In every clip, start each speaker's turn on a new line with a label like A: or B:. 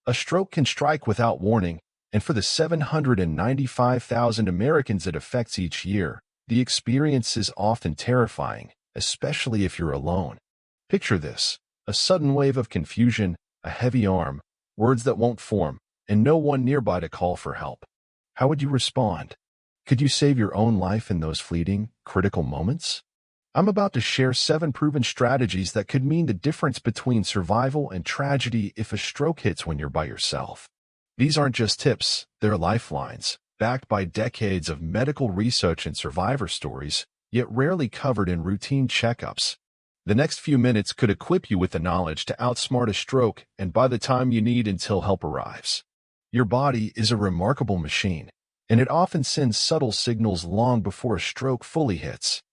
A: A stroke can strike without warning, and for the 795,000 Americans it affects each year, the experience is often terrifying, especially if you're alone. Picture this: a sudden wave of confusion, a heavy arm, words that won't form, and no one nearby to call for help. How would you respond? Could you save your own life in those fleeting, critical moments? I'm about to share 7 proven strategies that could mean the difference between survival and tragedy if a stroke hits when you're by yourself. These aren't just tips, they're lifelines, backed by decades of medical research and survivor stories, yet rarely covered in routine checkups. The next few minutes could equip you with the knowledge to outsmart a stroke, and by the time you need until help arrives. Your body is a remarkable machine, and it often sends subtle signals long before a stroke fully hits.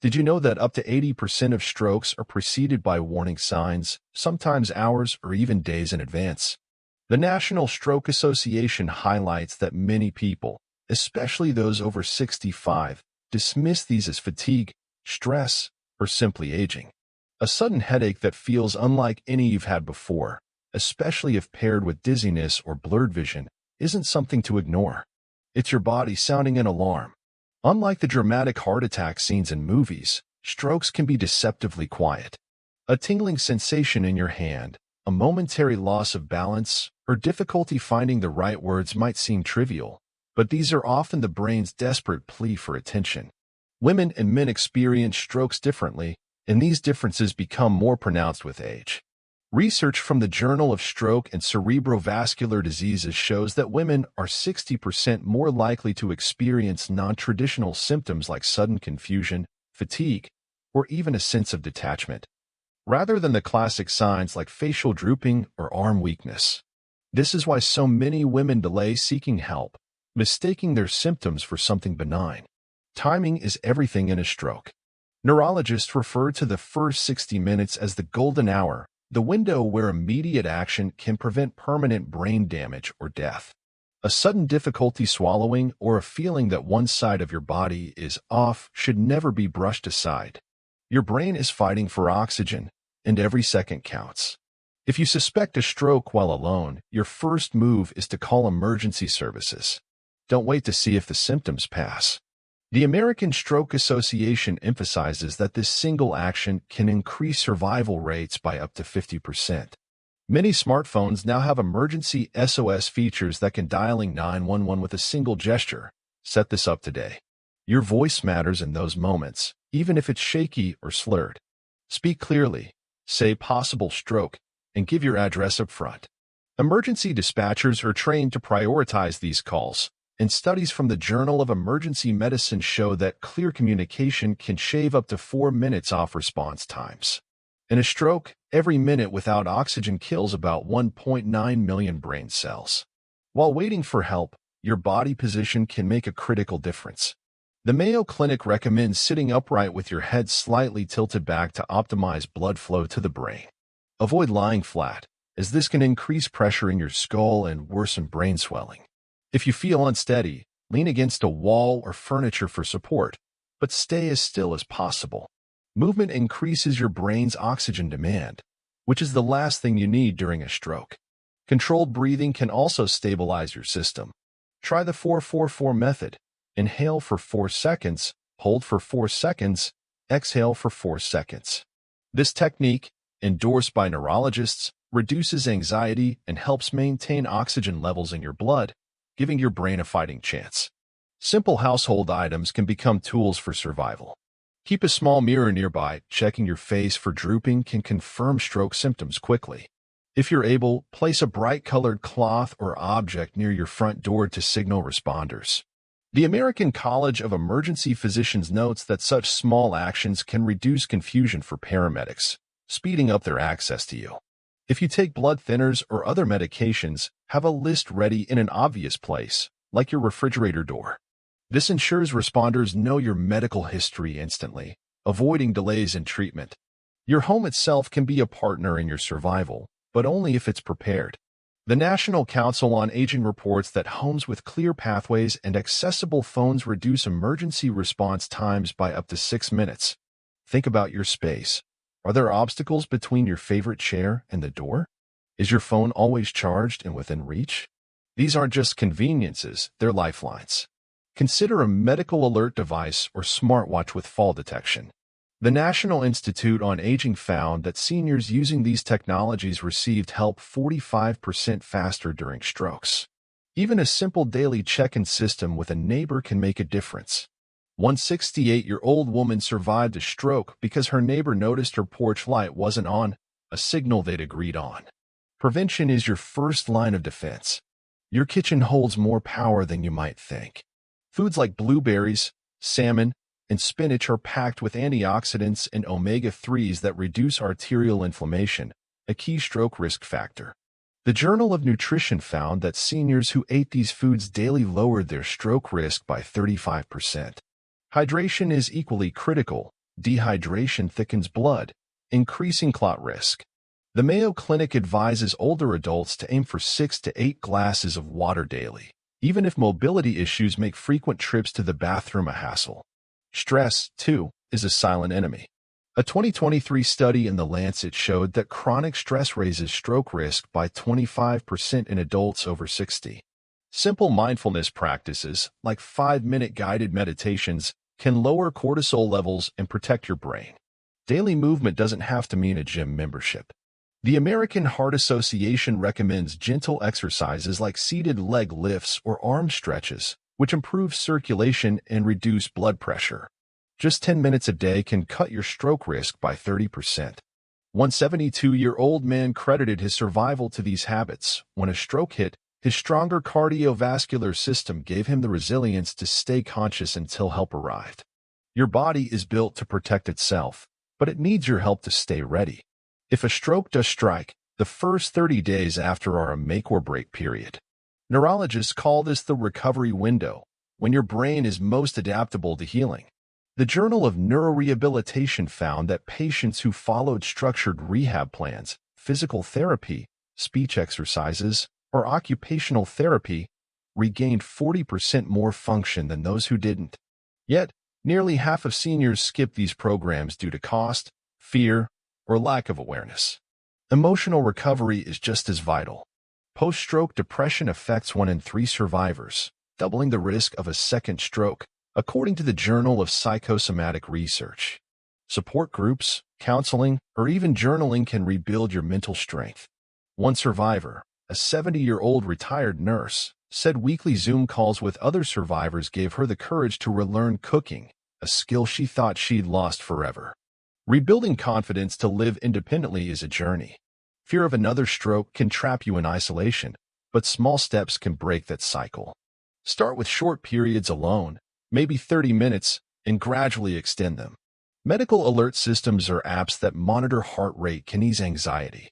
A: Did you know that up to 80% of strokes are preceded by warning signs, sometimes hours or even days in advance? The National Stroke Association highlights that many people, especially those over 65, dismiss these as fatigue, stress, or simply aging. A sudden headache that feels unlike any you've had before, especially if paired with dizziness or blurred vision, isn't something to ignore. It's your body sounding an alarm. Unlike the dramatic heart attack scenes in movies, strokes can be deceptively quiet. A tingling sensation in your hand, a momentary loss of balance, or difficulty finding the right words might seem trivial, but these are often the brain's desperate plea for attention. Women and men experience strokes differently, and these differences become more pronounced with age. Research from the Journal of Stroke and Cerebrovascular Diseases shows that women are 60% more likely to experience non-traditional symptoms like sudden confusion, fatigue, or even a sense of detachment, rather than the classic signs like facial drooping or arm weakness. This is why so many women delay seeking help, mistaking their symptoms for something benign. Timing is everything in a stroke. Neurologists refer to the first 60 minutes as the golden hour, the window where immediate action can prevent permanent brain damage or death. A sudden difficulty swallowing or a feeling that one side of your body is off should never be brushed aside. Your brain is fighting for oxygen, and every second counts. If you suspect a stroke while alone, your first move is to call emergency services. Don't wait to see if the symptoms pass. The American Stroke Association emphasizes that this single action can increase survival rates by up to 50%. Many smartphones now have emergency SOS features that can dialing 911 with a single gesture. Set this up today. Your voice matters in those moments, even if it's shaky or slurred. Speak clearly, say possible stroke, and give your address up front. Emergency dispatchers are trained to prioritize these calls, and studies from the Journal of Emergency Medicine show that clear communication can shave up to 4 minutes off response times. In a stroke, every minute without oxygen kills about 1.9 million brain cells. While waiting for help, your body position can make a critical difference. The Mayo Clinic recommends sitting upright with your head slightly tilted back to optimize blood flow to the brain. Avoid lying flat, as this can increase pressure in your skull and worsen brain swelling. If you feel unsteady, lean against a wall or furniture for support, but stay as still as possible. Movement increases your brain's oxygen demand, which is the last thing you need during a stroke. Controlled breathing can also stabilize your system. Try the 4-4-4 method. Inhale for 4 seconds, hold for 4 seconds, exhale for 4 seconds. This technique, endorsed by neurologists, reduces anxiety and helps maintain oxygen levels in your blood, giving your brain a fighting chance. Simple household items can become tools for survival. Keep a small mirror nearby. Checking your face for drooping can confirm stroke symptoms quickly. If you're able, place a bright-colored cloth or object near your front door to signal responders. The American College of Emergency Physicians notes that such small actions can reduce confusion for paramedics, speeding up their access to you. If you take blood thinners or other medications, have a list ready in an obvious place, like your refrigerator door. This ensures responders know your medical history instantly, avoiding delays in treatment. Your home itself can be a partner in your survival, but only if it's prepared. The National Council on Aging reports that homes with clear pathways and accessible phones reduce emergency response times by up to 6 minutes. Think about your space. Are there obstacles between your favorite chair and the door? Is your phone always charged and within reach? These aren't just conveniences, they're lifelines. Consider a medical alert device or smartwatch with fall detection. The National Institute on Aging found that seniors using these technologies received help 45% faster during strokes. Even a simple daily check-in system with a neighbor can make a difference. One 68-year-old woman survived a stroke because her neighbor noticed her porch light wasn't on, a signal they'd agreed on. Prevention is your first line of defense. Your kitchen holds more power than you might think. Foods like blueberries, salmon, and spinach are packed with antioxidants and omega-3s that reduce arterial inflammation, a key stroke risk factor. The Journal of Nutrition found that seniors who ate these foods daily lowered their stroke risk by 35%. Hydration is equally critical. Dehydration thickens blood, increasing clot risk. The Mayo Clinic advises older adults to aim for 6 to 8 glasses of water daily, even if mobility issues make frequent trips to the bathroom a hassle. Stress, too, is a silent enemy. A 2023 study in The Lancet showed that chronic stress raises stroke risk by 25% in adults over 60. Simple mindfulness practices, like 5-minute guided meditations, can lower cortisol levels and protect your brain. Daily movement doesn't have to mean a gym membership. The American Heart Association recommends gentle exercises like seated leg lifts or arm stretches, which improve circulation and reduce blood pressure. Just 10 minutes a day can cut your stroke risk by 30%. One 72-year-old man credited his survival to these habits. When a stroke hit, his stronger cardiovascular system gave him the resilience to stay conscious until help arrived. Your body is built to protect itself, but it needs your help to stay ready. If a stroke does strike, the first 30 days after are a make-or-break period. Neurologists call this the recovery window, when your brain is most adaptable to healing. The Journal of Neurorehabilitation found that patients who followed structured rehab plans, physical therapy, speech exercises, or occupational therapy regained 40% more function than those who didn't. Yet, nearly half of seniors skip these programs due to cost, fear, or lack of awareness. Emotional recovery is just as vital. Post-stroke depression affects 1 in 3 survivors, doubling the risk of a second stroke, according to the Journal of Psychosomatic Research. Support groups, counseling, or even journaling can rebuild your mental strength. One survivor, a 70-year-old retired nurse, said weekly Zoom calls with other survivors gave her the courage to relearn cooking, a skill she thought she'd lost forever. Rebuilding confidence to live independently is a journey. Fear of another stroke can trap you in isolation, but small steps can break that cycle. Start with short periods alone, maybe 30 minutes, and gradually extend them. Medical alert systems or apps that monitor heart rate can ease anxiety.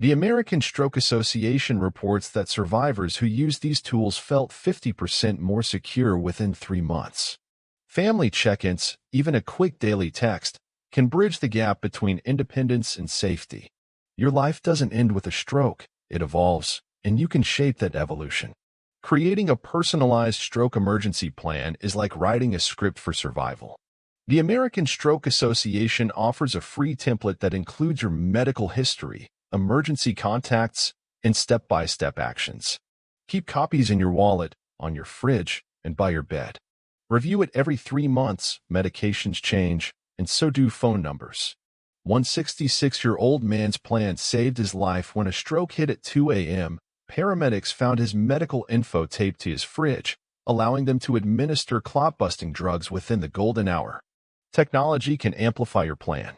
A: The American Stroke Association reports that survivors who use these tools felt 50% more secure within 3 months. Family check-ins, even a quick daily text, can bridge the gap between independence and safety. Your life doesn't end with a stroke, it evolves, and you can shape that evolution. Creating a personalized stroke emergency plan is like writing a script for survival. The American Stroke Association offers a free template that includes your medical history, emergency contacts, and step-by-step actions. Keep copies in your wallet, on your fridge, and by your bed. Review it every 3 months, medications change, and so do phone numbers. One 66-year-old man's plan saved his life when a stroke hit at 2 a.m. Paramedics found his medical info taped to his fridge, allowing them to administer clot-busting drugs within the golden hour. Technology can amplify your plan.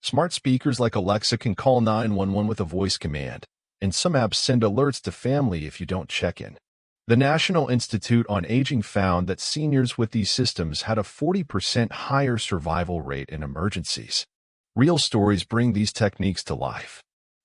A: Smart speakers like Alexa can call 911 with a voice command, and some apps send alerts to family if you don't check in. The National Institute on Aging found that seniors with these systems had a 40% higher survival rate in emergencies. Real stories bring these techniques to life.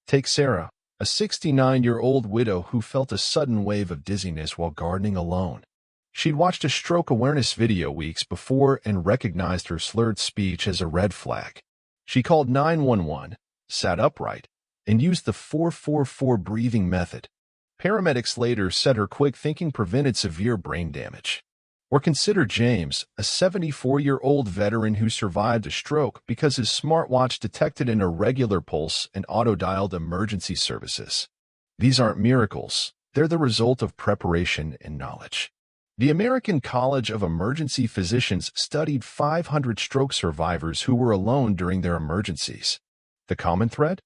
A: Take Sarah, a 69-year-old widow who felt a sudden wave of dizziness while gardening alone. She'd watched a stroke awareness video weeks before and recognized her slurred speech as a red flag. She called 911, sat upright, and used the 4-4-4 breathing method. Paramedics later said her quick thinking prevented severe brain damage. Or consider James, a 74-year-old veteran who survived a stroke because his smartwatch detected an irregular pulse and auto-dialed emergency services. These aren't miracles. They're the result of preparation and knowledge. The American College of Emergency Physicians studied 500 stroke survivors who were alone during their emergencies. The common thread?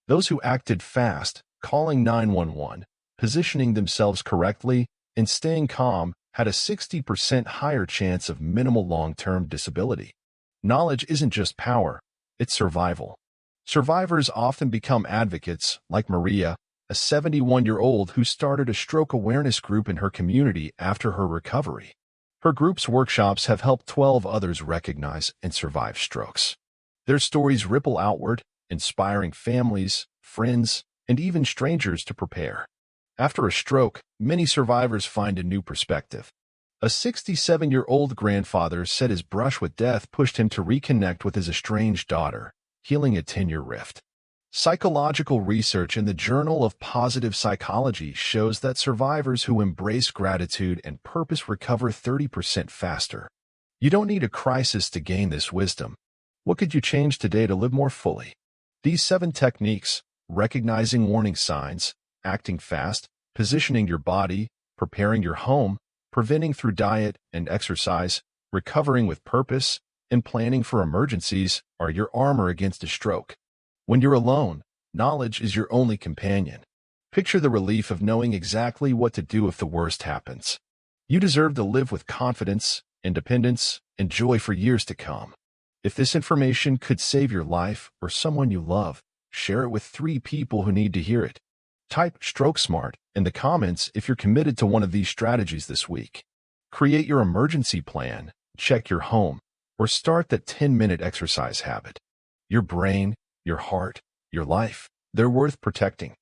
A: Those who acted fast, calling 911, positioning themselves correctly, and staying calm had a 60% higher chance of minimal long-term disability. Knowledge isn't just power, it's survival. Survivors often become advocates, like Maria, a 71-year-old who started a stroke awareness group in her community after her recovery. Her group's workshops have helped 12 others recognize and survive strokes. Their stories ripple outward, inspiring families, friends, and even strangers to prepare. After a stroke, many survivors find a new perspective. A 67-year-old grandfather said his brush with death pushed him to reconnect with his estranged daughter, healing a 10-year rift. Psychological research in the Journal of Positive Psychology shows that survivors who embrace gratitude and purpose recover 30% faster. You don't need a crisis to gain this wisdom. What could you change today to live more fully? These 7 techniques, recognizing warning signs, acting fast, positioning your body, preparing your home, preventing through diet and exercise, recovering with purpose, and planning for emergencies, are your armor against a stroke. When you're alone, knowledge is your only companion. Picture the relief of knowing exactly what to do if the worst happens. You deserve to live with confidence, independence, and joy for years to come. If this information could save your life or someone you love, share it with 3 people who need to hear it. Type Stroke Smart in the comments if you're committed to one of these strategies this week. Create your emergency plan, check your home, or start that 10-minute exercise habit. Your brain, your heart, your life, they're worth protecting.